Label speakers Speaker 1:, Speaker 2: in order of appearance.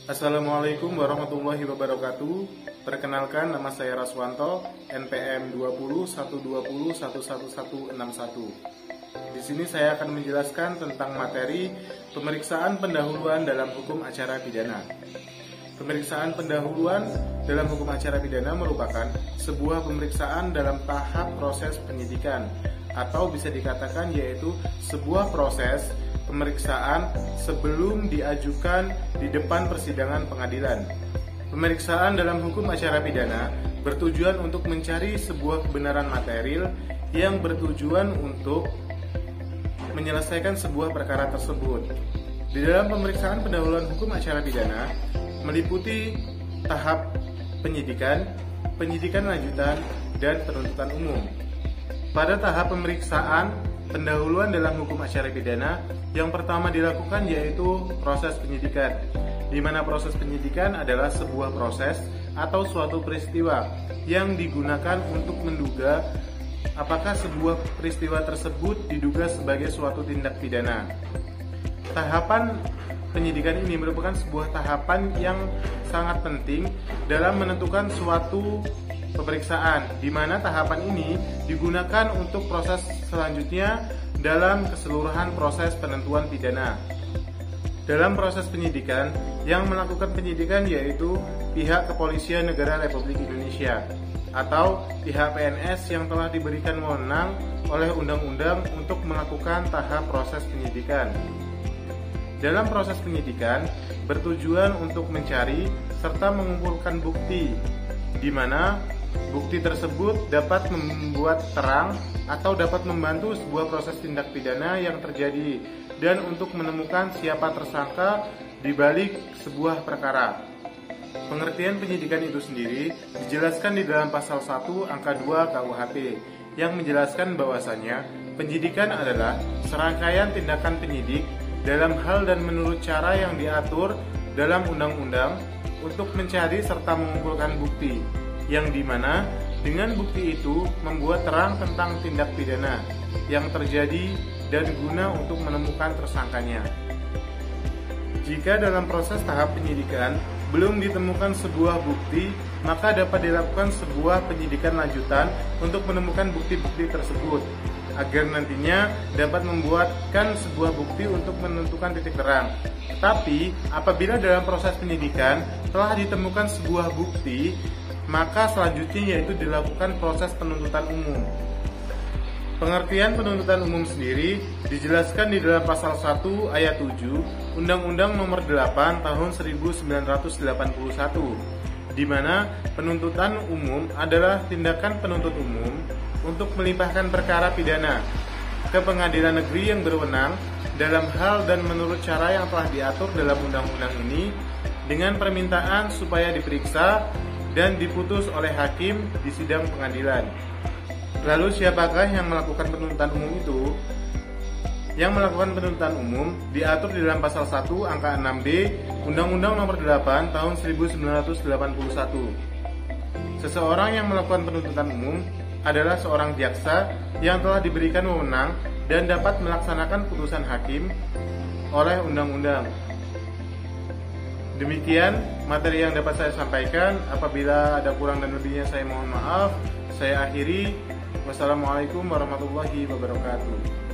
Speaker 1: Assalamualaikum warahmatullahi wabarakatuh. Perkenalkan, nama saya Raswanto, NPM 201201111161. Di sini saya akan menjelaskan tentang materi pemeriksaan pendahuluan dalam hukum acara pidana. Pemeriksaan pendahuluan dalam hukum acara pidana merupakan sebuah pemeriksaan dalam tahap proses penyidikan, atau bisa dikatakan yaitu sebuah proses pemeriksaan sebelum diajukan di depan persidangan pengadilan. Pemeriksaan dalam hukum acara pidana bertujuan untuk mencari sebuah kebenaran material yang bertujuan untuk menyelesaikan sebuah perkara tersebut. Di dalam pemeriksaan pendahuluan hukum acara pidana meliputi tahap penyidikan, penyidikan lanjutan, dan penuntutan umum. Pada tahap pemeriksaan pendahuluan dalam hukum acara pidana, yang pertama dilakukan yaitu proses penyidikan, di mana proses penyidikan adalah sebuah proses atau suatu peristiwa yang digunakan untuk menduga apakah sebuah peristiwa tersebut diduga sebagai suatu tindak pidana. Tahapan penyidikan ini merupakan sebuah tahapan yang sangat penting dalam menentukan suatu pemeriksaan, di mana tahapan ini digunakan untuk proses selanjutnya dalam keseluruhan proses penentuan pidana. Dalam proses penyidikan, yang melakukan penyidikan yaitu pihak Kepolisian Negara Republik Indonesia atau pihak PNS yang telah diberikan wewenang oleh undang-undang untuk melakukan tahap proses penyidikan. Dalam proses penyidikan bertujuan untuk mencari serta mengumpulkan bukti, di mana bukti tersebut dapat membuat terang atau dapat membantu sebuah proses tindak pidana yang terjadi dan untuk menemukan siapa tersangka di balik sebuah perkara. Pengertian penyidikan itu sendiri dijelaskan di dalam pasal 1 angka 2 KUHP yang menjelaskan bahwasanya penyidikan adalah serangkaian tindakan penyidik dalam hal dan menurut cara yang diatur dalam undang-undang untuk mencari serta mengumpulkan bukti, yang dimana dengan bukti itu membuat terang tentang tindak pidana yang terjadi dan guna untuk menemukan tersangkanya. Jika dalam proses tahap penyidikan belum ditemukan sebuah bukti, maka dapat dilakukan sebuah penyidikan lanjutan untuk menemukan bukti-bukti tersebut, agar nantinya dapat membuatkan sebuah bukti untuk menentukan titik terang. Tetapi apabila dalam proses penyidikan telah ditemukan sebuah bukti, maka selanjutnya yaitu dilakukan proses penuntutan umum. Pengertian penuntutan umum sendiri dijelaskan di dalam pasal 1 ayat 7 Undang-Undang Nomor 8 Tahun 1981, di mana penuntutan umum adalah tindakan penuntut umum untuk melimpahkan perkara pidana ke pengadilan negeri yang berwenang dalam hal dan menurut cara yang telah diatur dalam undang-undang ini dengan permintaan supaya diperiksa dan diputus oleh hakim di sidang pengadilan. Lalu siapakah yang melakukan penuntutan umum itu? Yang melakukan penuntutan umum diatur di dalam pasal 1 angka 6B Undang-Undang Nomor 8 Tahun 1981. Seseorang yang melakukan penuntutan umum adalah seorang jaksa yang telah diberikan wewenang dan dapat melaksanakan putusan hakim oleh undang-undang. Demikian materi yang dapat saya sampaikan. Apabila ada kurang dan lebihnya saya mohon maaf. Saya akhiri. Wassalamualaikum warahmatullahi wabarakatuh.